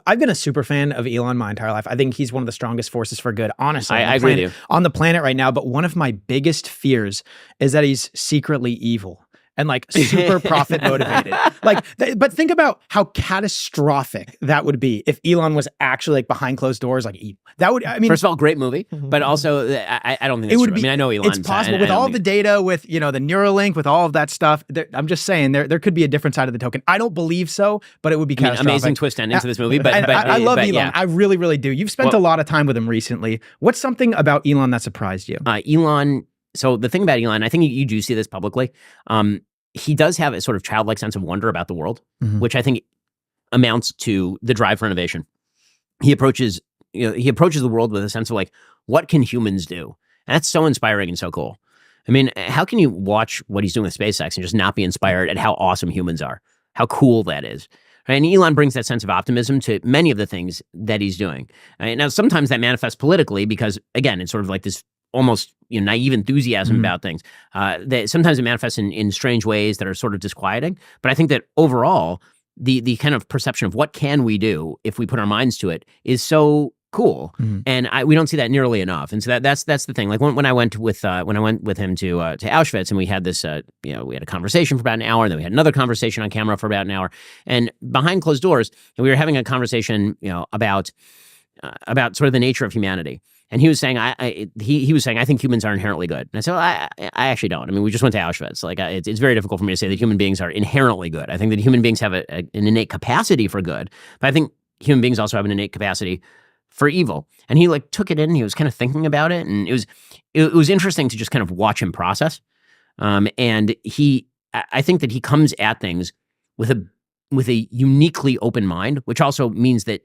I've been a super fan of Elon my entire life. I think he's one of the strongest forces for good, honestly, I agree with you. on the planet right now. But one of my biggest fears is that he's secretly evil and like super profit motivated. But think about how catastrophic that would be if Elon was actually like behind closed doors, like evil. That would, I mean, first of all, great movie, but also I don't think it's true. I mean, I know Elon. It's possible with all the data, with the Neuralink, with all of that stuff. I'm just saying there could be a different side of the token. I don't believe so, but it would be catastrophic. Amazing twist ending to this movie. But I love Elon. Yeah. I really, really do. You've spent a lot of time with him recently. What's something about Elon that surprised you? Elon. So the thing about Elon, I think you do see this publicly. He does have a sort of childlike sense of wonder about the world, which I think amounts to the drive for innovation. He approaches the world with a sense of like, what can humans do? And that's so inspiring and so cool. I mean, how can you watch what he's doing with SpaceX and just not be inspired at how awesome humans are? How cool that is. And Elon brings that sense of optimism to many of the things that he's doing. Now, sometimes that manifests politically because, again, it's sort of like this almost naive enthusiasm about things. That sometimes it manifests in strange ways that are sort of disquieting. But I think that overall, the kind of perception of what can we do if we put our minds to it is so cool, and we don't see that nearly enough. And so that's the thing. Like when I went with him to Auschwitz, and we had this we had a conversation for about an hour, and then we had another conversation on camera for about an hour, and behind closed doors, we were having a conversation about sort of the nature of humanity. And he was saying, he was saying, I think humans are inherently good. And I said, well, I actually don't. I mean, we just went to Auschwitz. Like, it's very difficult for me to say that human beings are inherently good. I think that human beings have an innate capacity for good, but I think human beings also have an innate capacity for evil. And he like took it in. And he was kind of thinking about it, and it was interesting to just kind of watch him process. And I think that he comes at things with a uniquely open mind, which also means that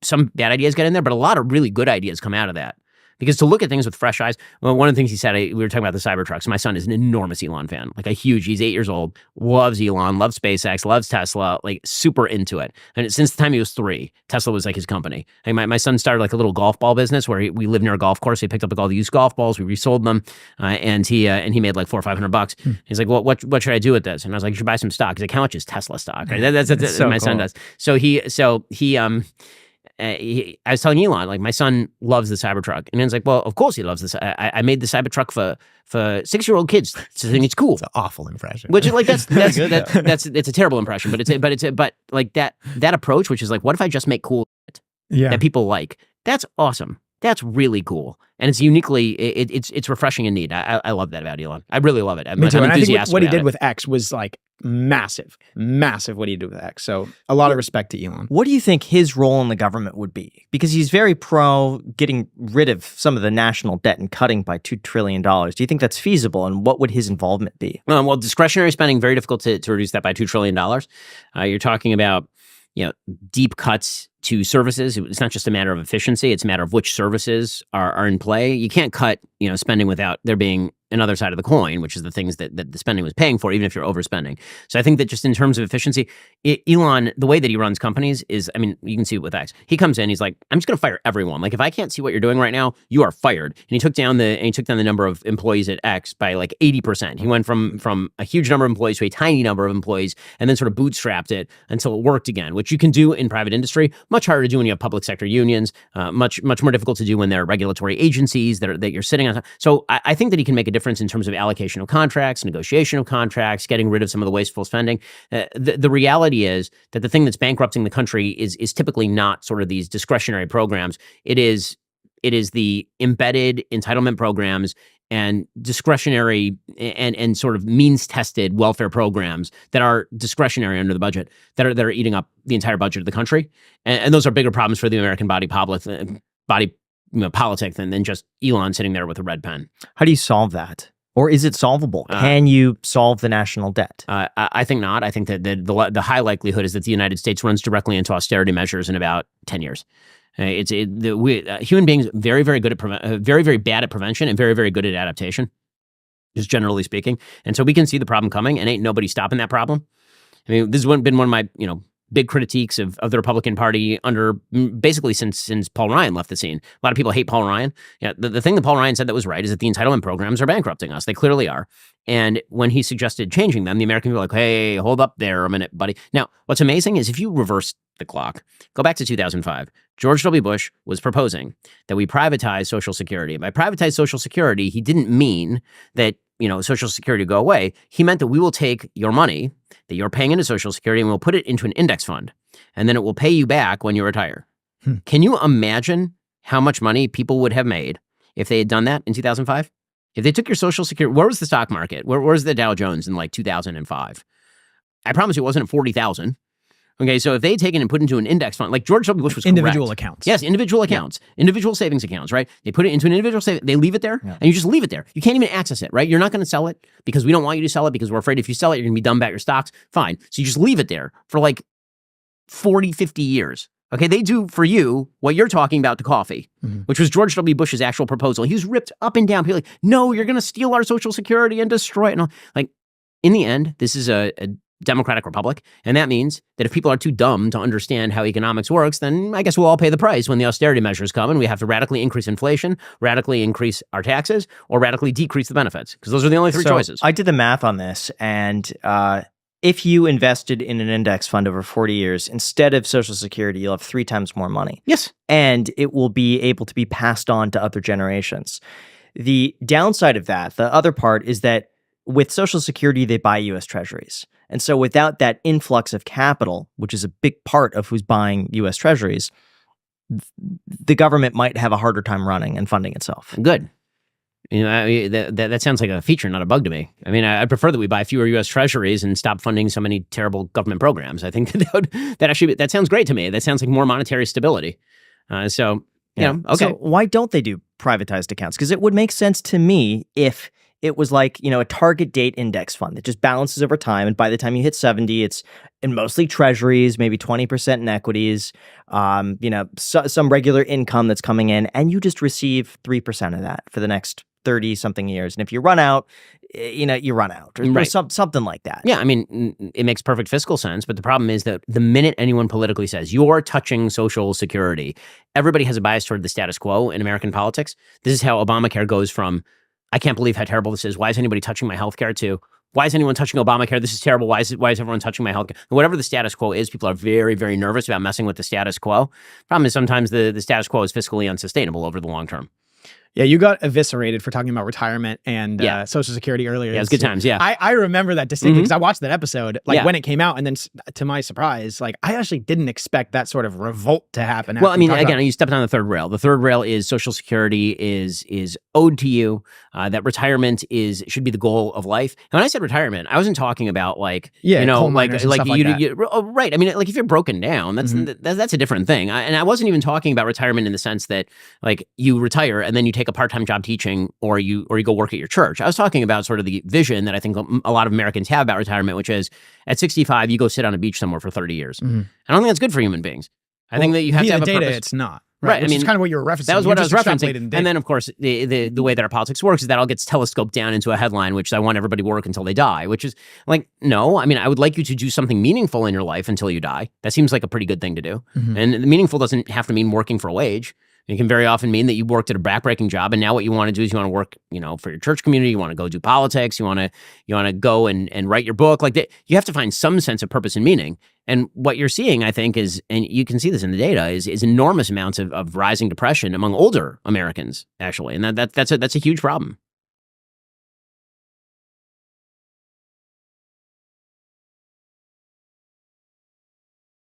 some bad ideas get in there, but a lot of really good ideas come out of that. Because to look at things with fresh eyes, well, one of the things he said, we were talking about the Cybertrucks. My son is an enormous Elon fan, like he's 8 years old, loves Elon, loves SpaceX, loves Tesla, like super into it. And since the time he was 3, Tesla was like his company. And my son started like a little golf ball business where we live near a golf course. So he picked up like all the used golf balls, we resold them, and he made like $400 or $500. He's like, well, what should I do with this? And I was like, you should buy some stock. He's like, how much is Tesla stock? Right? That's so my cool. Son does. So I was telling Elon, like, my son loves the Cybertruck. And he's like, well, of course he loves this. I made the Cybertruck for 6-year-old kids to think it's cool. It's an awful impression. Which, like, it's a terrible impression, but like that approach, which is like, what if I just make cool shit that people like? That's awesome. That's really cool. And it's uniquely, it's refreshing and neat. I love that about Elon. I really love it. Me too. And I think what he did with X was like massive what he did with X. So a lot of respect to Elon. What do you think his role in the government would be? Because he's very pro getting rid of some of the national debt and cutting by $2 trillion. Do you think that's feasible? And what would his involvement be? Well, discretionary spending, very difficult to reduce that by $2 trillion. You're talking about deep cuts to services. It's not just a matter of efficiency. It's a matter of which services are in play. You can't cut spending without there being another side of the coin, which is the things that the spending was paying for, even if you're overspending. So I think that just in terms of efficiency, Elon, the way that he runs companies is, I mean, you can see it with X. He comes in, he's like, I'm just going to fire everyone. Like, if I can't see what you're doing right now, you are fired. And he took down the number of employees at X by like 80%. He went from a huge number of employees to a tiny number of employees, and then sort of bootstrapped it until it worked again, which you can do in private industry. Much harder to do when you have public sector unions. Much more difficult to do when there are regulatory agencies that you're sitting on. So I think that he can make a difference in terms of allocation of contracts, negotiation of contracts, getting rid of some of the wasteful spending. The reality is that the thing that's bankrupting the country is typically not sort of these discretionary programs. It is the embedded entitlement programs and discretionary and sort of means-tested welfare programs that are discretionary under the budget that are eating up the entire budget of the country. And those are bigger problems for the American body politic than just Elon sitting there with a red pen. How do you solve that? Or is it solvable? Can you solve the national debt? I think not. I think that the high likelihood is that the United States runs directly into austerity measures in about 10 years. Human beings very, very good at very, very bad at prevention and very, very good at adaptation, just generally speaking. And so we can see the problem coming, and ain't nobody stopping that problem. I mean, this has been one of my big critiques of the Republican Party under basically since Paul Ryan left the scene. A lot of people hate Paul Ryan. Yeah, the thing that Paul Ryan said that was right is that the entitlement programs are bankrupting us. They clearly are. And when he suggested changing them, the American people were like, hey, hold up there a minute, buddy. Now, what's amazing is if you reverse the clock, go back to 2005, George W. Bush was proposing that we privatize Social Security. By privatize Social Security, he didn't mean that, Social Security go away. He meant that we will take your money that you're paying into Social Security and we'll put it into an index fund. And then it will pay you back when you retire. Can you imagine how much money people would have made if they had done that in 2005? If they took your Social Security, where was the stock market? Where was the Dow Jones in like 2005? I promise you it wasn't at 40,000. Okay, so if they had taken and put into an index fund, like George W. Bush was individual correct. accounts. Yes, individual accounts, individual savings accounts, right? They put it into an individual savings, they leave it there, and you just leave it there. You can't even access it, right? You're not going to sell it because we don't want you to sell it because we're afraid if you sell it, you're going to be dumb about your stocks. Fine. So you just leave it there for like 40, 50 years. Okay, they do for you what you're talking about to coffee, which was George W. Bush's actual proposal. He was ripped up and down. People like, no, you're going to steal our Social Security and destroy it. And all. Like, in the end, this is a democratic republic, and that means that if people are too dumb to understand how economics works, then I guess we'll all pay the price when the austerity measures come and we have to radically increase inflation, radically increase our taxes, or radically decrease the benefits, because those are the only three choices. I did the math on this, and if you invested in an index fund over 40 years, instead of Social Security, you'll have 3 times more money. Yes. And it will be able to be passed on to other generations. The downside of that, the other part, is that with Social Security, they buy U.S. Treasuries. And so without that influx of capital, which is a big part of who's buying U.S. Treasuries, the government might have a harder time running and funding itself. Good. That sounds like a feature, not a bug to me. I mean, I prefer that we buy fewer U.S. Treasuries and stop funding so many terrible government programs. I think that sounds great to me. That sounds like more monetary stability. Okay. So why don't they do privatized accounts? Because it would make sense to me if it was like, a target date index fund that just balances over time. And by the time you hit 70, it's in mostly treasuries, maybe 20% in equities, some regular income that's coming in, and you just receive 3% of that for the next 30 something years. And if you run out, you run out, or something like that. Yeah. I mean, it makes perfect fiscal sense. But the problem is that the minute anyone politically says you're touching Social Security, everybody has a bias toward the status quo in American politics. This is how Obamacare goes from, I can't believe how terrible this is. Why is anybody touching my healthcare too? Why is anyone touching Obamacare? This is terrible. Why is everyone touching my healthcare? Whatever the status quo is, people are very, very nervous about messing with the status quo. Problem is sometimes the status quo is fiscally unsustainable over the long term. Yeah, you got eviscerated for talking about retirement and Social Security earlier. Yeah, it was good times, yeah. I remember that distinctly because I watched that episode when it came out, and then to my surprise, I actually didn't expect that sort of revolt to happen. Well, I mean, again, you stepped on the third rail. The third rail is Social Security is owed to you, that retirement should be the goal of life. And when I said retirement, I wasn't talking about right. I mean, if you're broken down, that's a different thing. And I wasn't even talking about retirement in the sense that you retire and then you take a part-time job teaching or you go work at your church. I was talking about sort of the vision that I think a lot of Americans have about retirement, which is at 65, you go sit on a beach somewhere for 30 years. I don't think that's good for human beings. I think that you have to have a data, purpose. It's not. Right. Which is kind of what you were referencing. That was what I was referencing. And then, of course, the way that our politics works is that all gets telescoped down into a headline, which I want everybody to work until they die, which is no. I mean, I would like you to do something meaningful in your life until you die. That seems like a pretty good thing to do. And meaningful doesn't have to mean working for a wage. It can very often mean that you worked at a backbreaking job, and now what you want to do is you want to work, for your church community. You want to go do politics. You want to go and write your book. You have to find some sense of purpose and meaning. And what you're seeing, I think, is, and you can see this in the data, is enormous amounts of rising depression among older Americans, actually, and that's a huge problem.